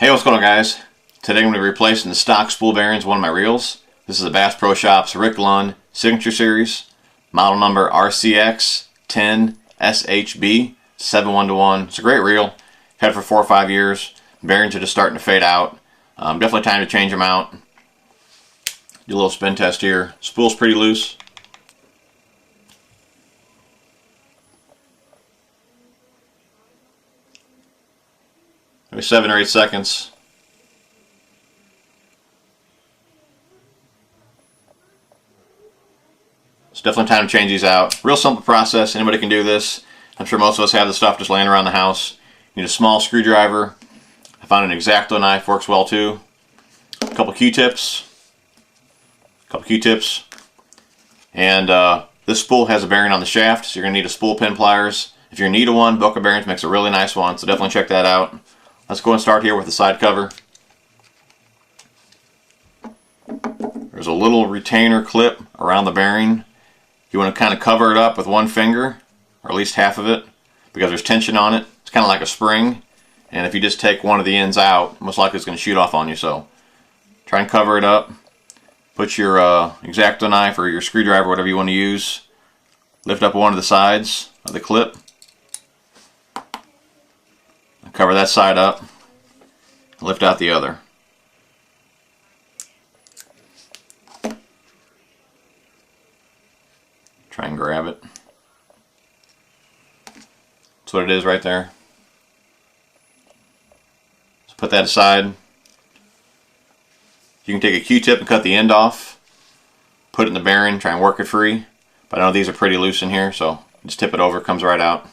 Hey, what's going on, guys? Today I'm going to be replacing the stock spool bearings of one of my reels. This is a Bass Pro Shops Rick Clunn Signature Series, model number RCX10SHB 7:1:1. It's a great reel. Had it for 4 or 5 years. Bearings are just starting to fade out. Definitely time to change them out. Do a little spin test here. Spool's pretty loose. Maybe 7 or 8 seconds. It's definitely time to change these out. Real simple process. Anybody can do this. I'm sure most of us have the stuff just laying around the house. You need a small screwdriver. I found an X-Acto knife works well too. A couple Q-tips. And this spool has a bearing on the shaft, so you're going to need a spool pin pliers. If you're in need of one, Boca bearings makes a really nice one, so definitely check that out. Let's go and start here with the side cover. There's a little retainer clip around the bearing. You want to kind of cover it up with one finger, or at least half of it, because there's tension on it. It's kind of like a spring, and if you just take one of the ends out, most likely it's going to shoot off on you. So try and cover it up. Put your X-Acto knife or your screwdriver, whatever you want to use. Lift up one of the sides of the clip. Cover that side up. Lift out the other. Try and grab it. That's what it is right there. So put that aside. You can take a Q-tip and cut the end off. Put it in the bearing, try and work it free. But I know these are pretty loose in here, so just tip it over, it comes right out.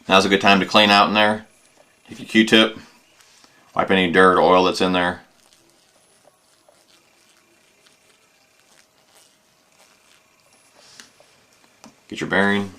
Now's a good time to clean out in there. Take your Q-tip, wipe any dirt or oil that's in there. Get your bearing.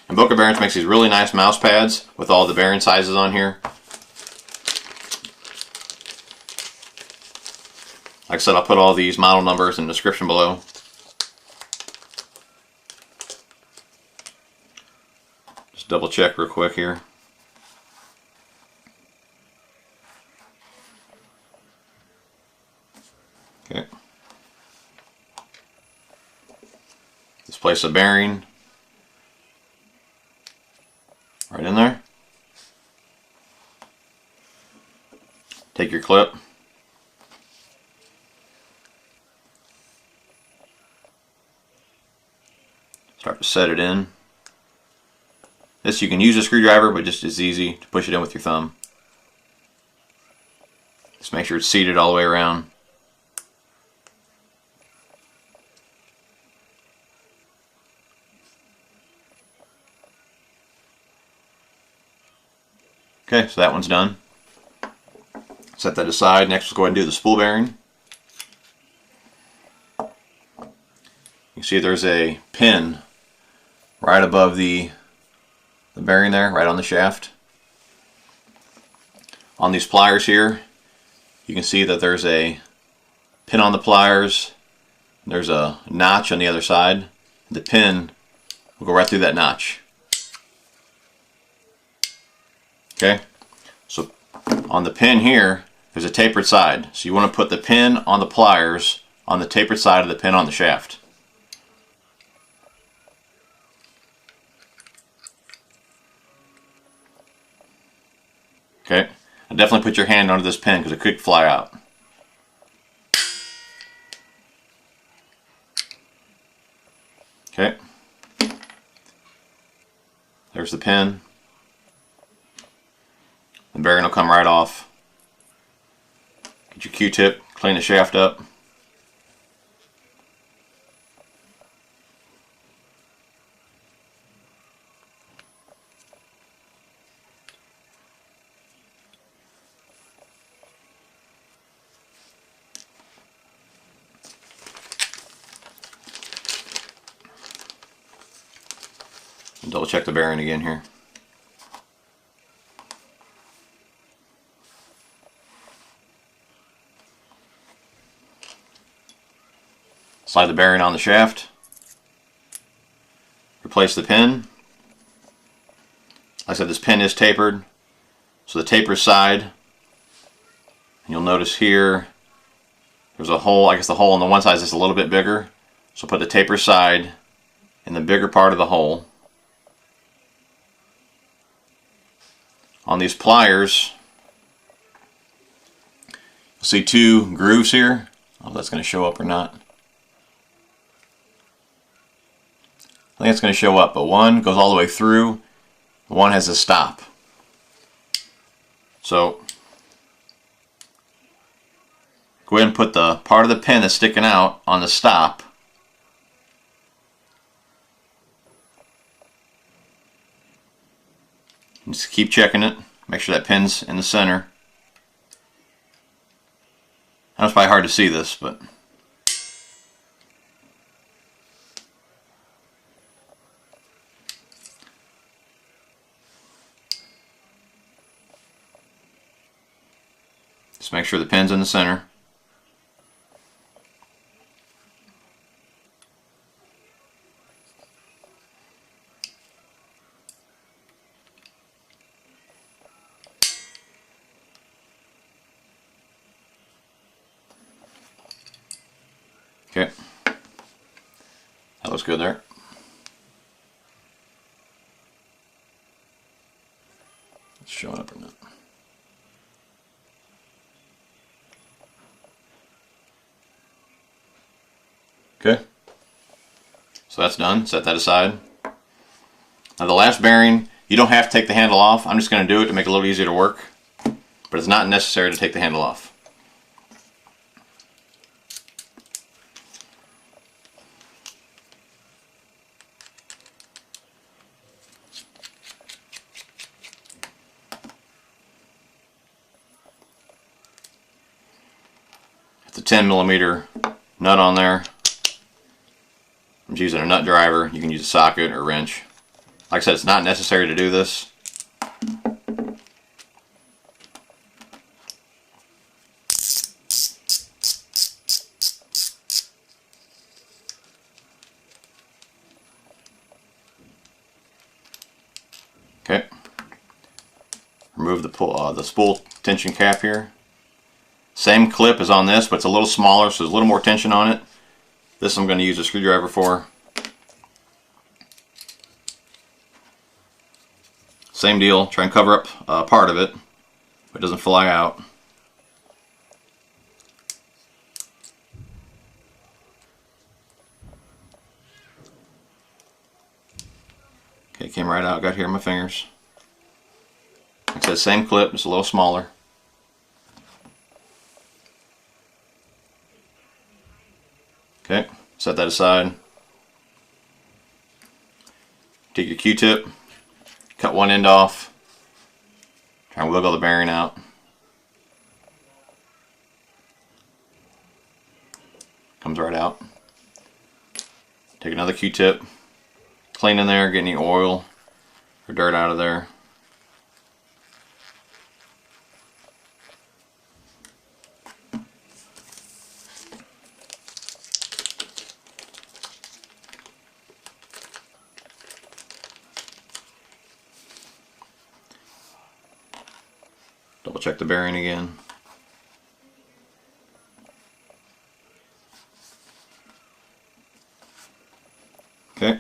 And Boca Bearings makes these really nice mouse pads with all the bearing sizes on here. Like I said, I'll put all these model numbers in the description below. Just double check real quick here. Okay. Just place a bearing right in there. Take your clip. Start to set it in. This you can use a screwdriver, but just as easy to push it in with your thumb. Just make sure it's seated all the way around. Okay, so that one's done. Set that aside. Next, let's go ahead and do the spool bearing. You see there's a pin right above the bearing there, right on the shaft. On these pliers here, you can see that there's a pin on the pliers. There's a notch on the other side. The pin will go right through that notch. Okay, so on the pin here, there's a tapered side. So you want to put the pin on the pliers on the tapered side of the pin on the shaft. Okay, and definitely put your hand under this pin because it could fly out. Okay, there's the pin. The bearing will come right off. Get your Q-tip, clean the shaft up. And double check the bearing again here. Slide the bearing on the shaft. Replace the pin. Like I said, this pin is tapered, so the taper side You'll notice here there's a hole. I guess the hole on the one side is just a little bit bigger. So put the taper side in the bigger part of the hole. On these pliers, you'll see two grooves here. I don't know if that's going to show up or not. I think it's going to show up, but one goes all the way through. One has a stop. So go ahead and put the part of the pin that's sticking out on the stop. And just keep checking it. Make sure that pin's in the center. I know it's probably hard to see this, but just make sure the pin's in the center. Okay, that looks good there. It's showing up or not. Okay, so that's done. Set that aside. Now the last bearing, you don't have to take the handle off. I'm just going to do it to make it a little easier to work, but it's not necessary to take the handle off. It's a 10mm nut on there. I'm just using a nut driver. You can use a socket or wrench. Like I said, it's not necessary to do this. Okay. Remove the spool tension cap here. Same clip as on this, but it's a little smaller, so there's a little more tension on it. This I'm going to use a screwdriver for. Same deal, try and cover up part of it, but it doesn't fly out. Okay, it came right out, got here in my fingers. Like I said, same clip, just a little smaller. Okay, set that aside. Take your Q-tip, cut one end off, try and wiggle the bearing out. Comes right out. Take another Q-tip, clean in there, get any oil or dirt out of there. Double check the bearing again. Okay.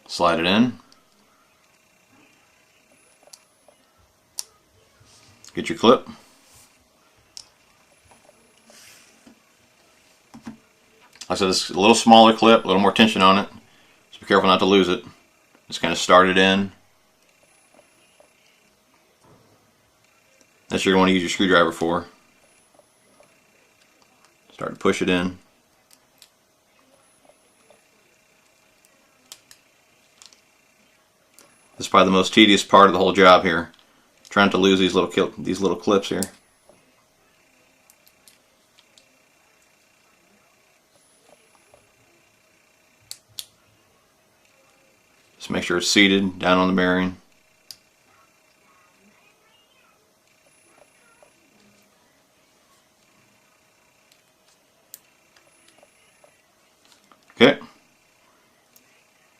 Slide it in. Get your clip. I said it's a little smaller clip, a little more tension on it. So be careful not to lose it. Just kind of start it in. That's what you're going to use your screwdriver for. Start to push it in. This is probably the most tedious part of the whole job here. Trying to lose these little clips here. Just make sure it's seated down on the bearing. Okay,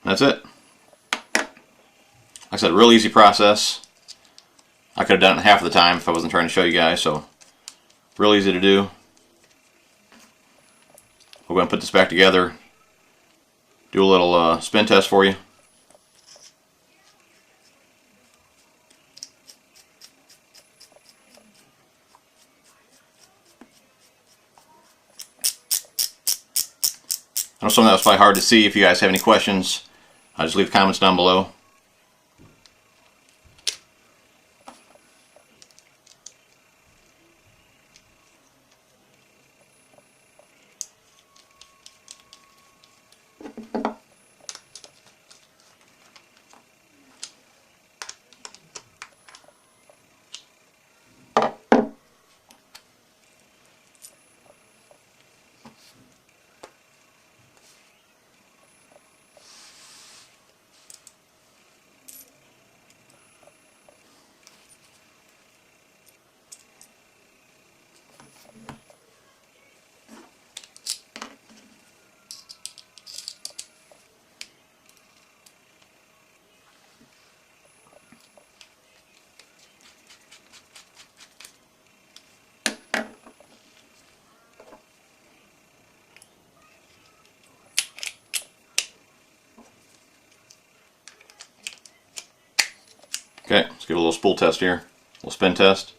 that's it. Like I said, real easy process. I could have done it in half of the time if I wasn't trying to show you guys, so real easy to do. We're going to put this back together, do a little spin test for you. I know some of that was probably hard to see. If you guys have any questions, just leave comments down below. Okay, let's give it a little spool test here. A little spin test.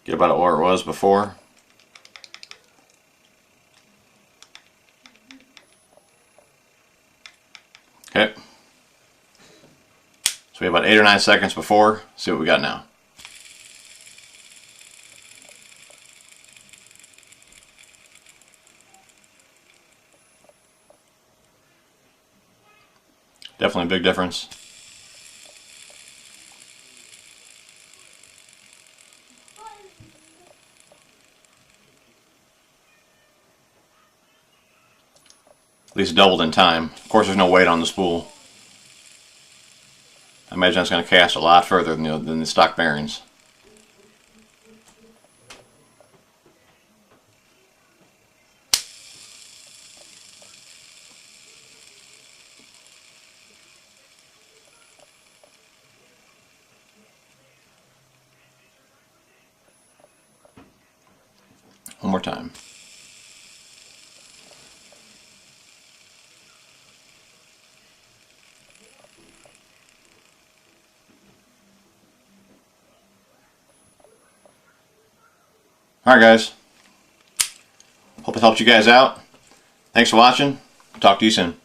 Get about where it was before. Okay. So we have about 8 or 9 seconds before. See what we got now. Definitely a big difference. At least doubled in time. Of course, there's no weight on the spool. I imagine that's going to cast a lot further than the stock bearings. One more time. Alright guys, hope it helped you guys out. Thanks for watching. Talk to you soon.